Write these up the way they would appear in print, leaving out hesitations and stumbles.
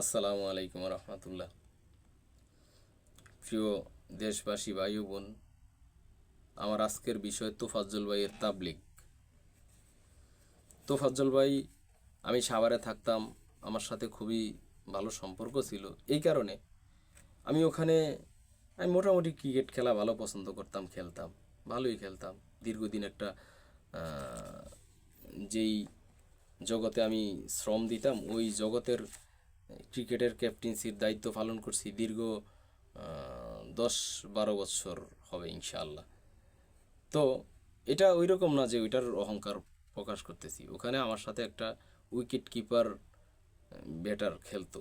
আসসালামু আলাইকুম রহমতুল্লাহ। প্রিয় দেশবাসী ভাই ও বোন, আমার আজকের বিষয় তোফাজ্জল ভাইয়ের তাবলিগ। তোফাজ্জল ভাই, আমি সাভারে থাকতাম, আমার সাথে খুবই ভালো সম্পর্ক ছিল। এই কারণে আমি ওখানে আমি মোটামুটি ক্রিকেট খেলা ভালো পছন্দ করতাম, খেলতাম, ভালোই খেলতাম। দীর্ঘদিন একটা যেই জগতে আমি শ্রম দিতাম, ওই জগতের ক্রিকেটের ক্যাপ্টেন্সির দায়িত্ব পালন করছি দীর্ঘ 10-12 বছর হবে ইনশাআল্লাহ। তো এটা ওই রকম না যে ওইটার অহংকার প্রকাশ করতেছি। ওখানে আমার সাথে একটা উইকেট কিপার ব্যাটার খেলতো,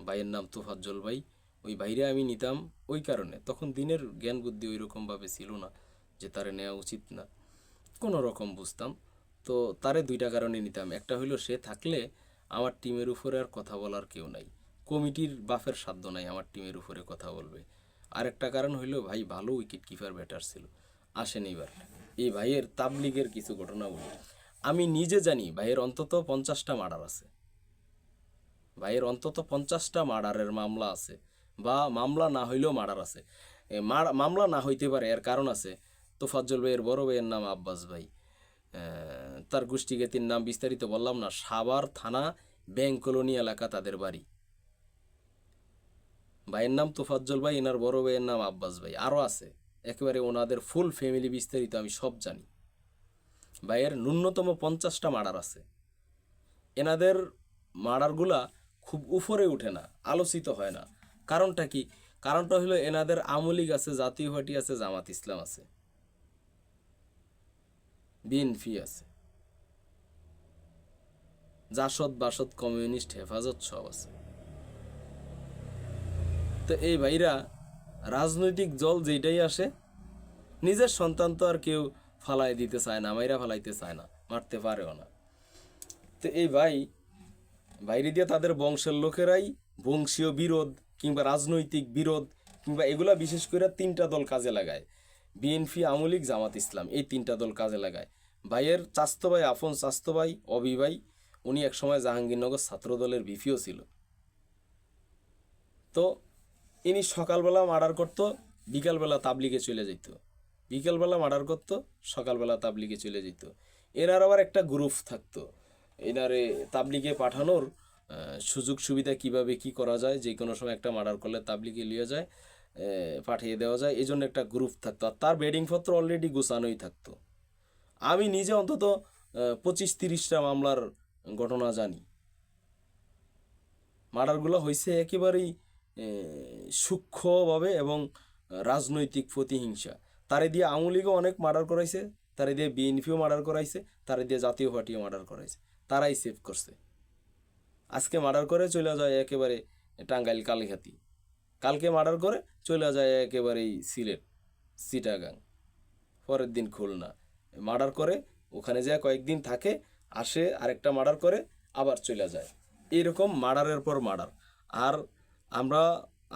ভাইয়ের নাম তোফাজ্জল ভাই। ওই বাইরে আমি নিতাম ওই কারণে, তখন দিনের জ্ঞান বুদ্ধি ওই রকমভাবে ছিল না যে তারে নেওয়া উচিত না, কোনো রকম বুঝতাম। তো তারে দুইটা কারণে নিতাম। একটা হইলো, সে থাকলে আমার টিমের উপরে আর কথা বলার কেউ নাই, কমিটির বাফের সাধ্য নাই আমার টিমের উপরে কথা বলবে। আরেকটা কারণ হইলো, ভাই ভালো উইকেট কিপার ব্যাটার ছিল। আসেন এবার এই ভাইয়ের তাবলিগের কিছু ঘটনা বলি। আমি নিজে জানি ভাইয়ের অন্তত 50টা মার্ডার আছে, ভাইয়ের অন্তত 50টা মার্ডারের মামলা আছে, বা মামলা না হইলেও মার্ডার আছে। মামলা না হইতে পারে, এর কারণ আছে। তোফাজ্জল ভাইয়ের বড় ভাইয়ের নাম আব্বাস ভাই, তার গোষ্ঠীগতির নাম বিস্তারিত বললাম না। সাভার থানা ব্যাংক কলোনি এলাকা তাদের বাড়ি। ভাইয়ের নাম তোফাজ্জল ভাই, এনার বড় ভাইয়ের নাম আব্বাস ভাই, আরও আছে। একেবারে ওনাদের ফুল ফ্যামিলি বিস্তারিত আমি সব জানি। ভাইয়ের ন্যূনতম 50টা মার্ডার আছে। এনাদের মার্ডারগুলা খুব উপরে উঠে না, আলোচিত হয় না। কারণটা কি? কারণটা হলো, এনাদের আওয়ামী লীগ আছে, জাতীয় পার্টি আছে, জামাত ইসলাম আছে, বিএনপি আছে, জাসদ বাসদ, কমিউনিস্ট, হেফাজত সব আছে। তো এই ভাইরা রাজনৈতিক দল যেটাই আসে, নিজের সন্তান তো আর কেউ ফালাই দিতে চায় না, মাইরা ফালাইতে চায় না, মারতে পারেও না। তো এই বাইরে দিয়ে তাদের বংশের লোকেরাই বংশীয় বিরোধ কিংবা রাজনৈতিক বিরোধ কিংবা এগুলা বিশেষ করে 3টা দল কাজে লাগায়। বিএনপি, আওয়ামী লীগ, জামাত ইসলাম, এই 3টা দল কাজে লাগায়। ভাইয়ের চাস্তো ভাই, আপন চাস্তো ভাই অবি ভাই, উনি একসময় জাহাঙ্গীরনগর ছাত্র দলের ভিপিও ছিল। তো ইনি সকালবেলা মার্ডার করতো, বিকালবেলা তাবলিগে চলে যেত। বিকালবেলা মার্ডার করতো, সকালবেলা তাবলিগে চলে যেত। এনার আবার একটা গ্রুপ থাকতো, এনারে তাবলিগে পাঠানোর সুযোগ সুবিধা কিভাবে কি করা যায়, যে কোনো সময় একটা মার্ডার করলে তাবলিগে লিয়ে যায়, পাঠিয়ে দেওয়া যায়, এই জন্য একটা গ্রুপ থাকতো। আর তার বেডিংপত্র অলরেডি গুছানোই থাকতো। আমি নিজে অন্তত 25-30টা মামলার ঘটনা জানি। মার্ডারগুলো হয়েছে একেবারেই সূক্ষ্মভাবে এবং রাজনৈতিক প্রতিহিংসা। তারে দিয়ে আওয়ামী লীগও অনেক মার্ডার করাইছে, তারে দিয়ে বিএনপিও মার্ডার করাইছে, তারে দিয়ে জাতীয় পার্টিও মার্ডার করাইছে। তারাই সেভ করছে। আজকে মার্ডার করে চলে যায় একেবারে টাঙ্গাইল কালিহাতি, কালকে মার্ডার করে চলে যায় একেবারেই সিলেট, চিটাগাং, পরের দিন খুলনা। মার্ডার করে ওখানে যায় কয়েকদিন থাকে, আসে আরেকটা মার্ডার করে আবার চলে যায়। এইরকম মার্ডারের পর মার্ডার। আর আমরা,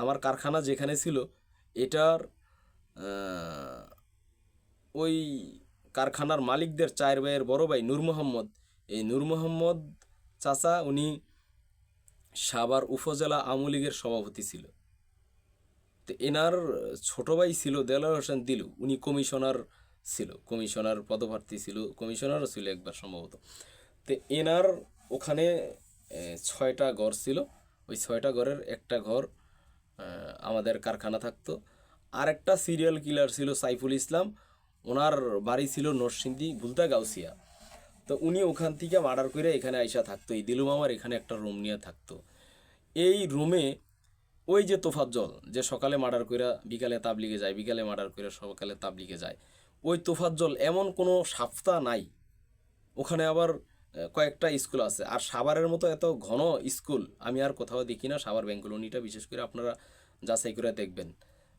আমার কারখানা যেখানে ছিল, এটার ওই কারখানার মালিকদের 4 ভাইয়ের বড় ভাই নূর মোহাম্মদ, এই নূর মোহাম্মদ চাচা, উনি সাভার উপজেলা আওয়ামী লীগের সভাপতি ছিল। তো এনার ছোট ভাই ছিল দেলোয়ার হোসেন দিলু, উনি কমিশনার ছিল, কমিশনার পদপ্রার্থী ছিল, কমিশনারও ছিল একবার সম্ভবত। তো এনার ওখানে 6টা ঘর ছিল। ওই 6টা ঘরের একটা ঘর আমাদের কারখানা থাকতো। আর একটা সিরিয়াল কিলার ছিল সাইফুল ইসলাম, ওনার বাড়ি ছিল নরসিংদী ভুলতা গাউসিয়া। তো উনি ওখান থেকে মার্ডার করে এখানে আইসা থাকতো, এই দিলু মামার এখানে একটা রুম নিয়ে থাকতো। এই রুমে ওই যে তোফাজ্জল, যে সকালে মার্ডার কইরা বিকালে তাবলিগে যায়, বিকালে মার্ডার কইরা সকালে তাবলিগে যায়, ওই তোফাজ্জল এমন কোনো সপ্তাহ নাই। ওখানে আবার কয়েকটা স্কুল আছে। আর সাভারের মতো এত ঘন স্কুল আমি আর কোথাও দেখি না। সাভার বেঙ্গলনিটা বিশেষ করে আপনারা যাচাই করে দেখবেন,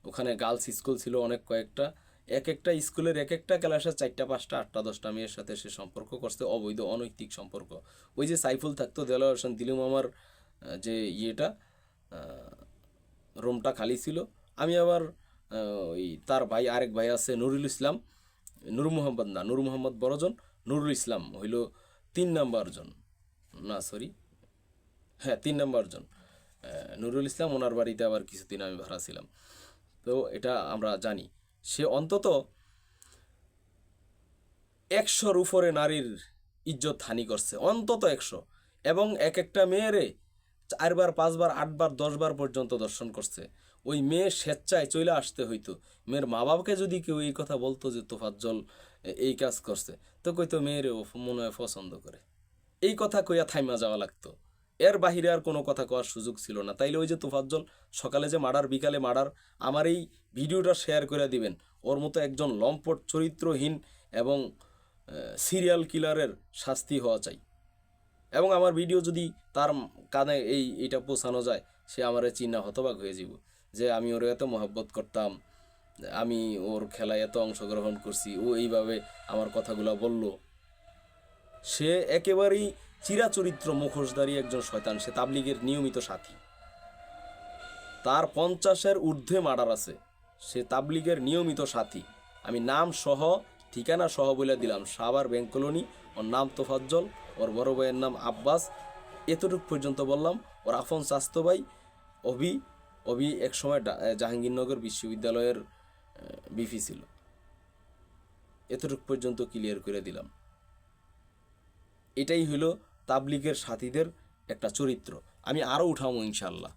ওখানে গার্লস স্কুল ছিল অনেক কয়েকটা। এক একটা স্কুলের এক একটা ক্লাসে 4টা 5টা 8টা 10টা মেয়ের সাথে সে সম্পর্ক করছে, অবৈধ অনৈতিক সম্পর্ক। ওই যে সাইফুল থাকতো, দেলোয়ার হোসেন দিলু মামার যে ইয়েটা, রুমটা খালি ছিল। আমি আবার ওই তার ভাই, আরেক ভাই আছে নুরুল ইসলাম, নূর মোহাম্মদ না, নূর মোহাম্মদ বড়জন, নুরুল ইসলাম হইল 3 নাম্বার জন, না সরি, হ্যাঁ 3 নাম্বার জন। নুরুল ইসলাম, ওনার বাড়িতে আবার কিছুদিন আমি ভাড়া ছিলাম। তো এটা আমরা জানি সে অন্তত 100-র উপরে নারীর ইজ্জত হানি করছে, অন্তত 100। এবং এক একটা মেয়েরে 4বার 5বার 8বার 10বার পর্যন্ত দর্শন করছে। ওই মেয়ে স্বেচ্ছায় চলে আসতে হইতো। মেয়ের মা বাবাকে যদি কেউ এই কথা বলতো যে তোফাজ্জল এই কাজ করছে, তো কইতো মেয়েরে ও মনে হয় পছন্দ করে, এই কথা কইয়া থাইমা যাওয়া লাগতো। এর বাহিরে আর কোনো কথা কওয়ার সুযোগ ছিল না। তাইলে ওই যে তোফাজ্জল সকালে যে মার্ডার, বিকালে মার্ডার, আমার এই ভিডিওটা শেয়ার করে দিবেন। ওর মতো একজন লম্পট, চরিত্রহীন এবং সিরিয়াল কিলারের শাস্তি হওয়া চাই। এবং আমার ভিডিও যদি তার কানে এইটা পৌঁছানো যায়, সে আমারে চিন্না হতবাক হয়ে যাব যে আমি ওর এত মহব্বত করতাম, আমি ওর খেলায় এত অংশগ্রহণ করছি, ও এইভাবে আমার কথাগুলো বলল। সে একেবারেই চিরাচরিত্র মুখোশধারী একজন শয়তান। সে তাবলিগের নিয়মিত সাথী, তার 50-এর ঊর্ধ্বে মার্ডার আছে। সে তাবলিগের নিয়মিত সাথী। আমি নাম সহ ঠিকানা সহ বলে দিলাম, সাভার ব্যাংক কলোনি। ওর নাম তোফাজ্জল, ওর বড় ভাইয়ের নাম আব্বাস, এতটুক পর্যন্ত বললাম। ওর আফন স্বাস্থ্য ভাই অভি একসময় জাহাঙ্গীরনগর বিশ্ববিদ্যালয়ের বিপি ছিল। এতটুক পর্যন্ত ক্লিয়ার করে দিলাম। এটাই হলো তাবলিগের সাথীদের একটা চরিত্র। আমি আরও উঠাবো ইনশাল্লাহ।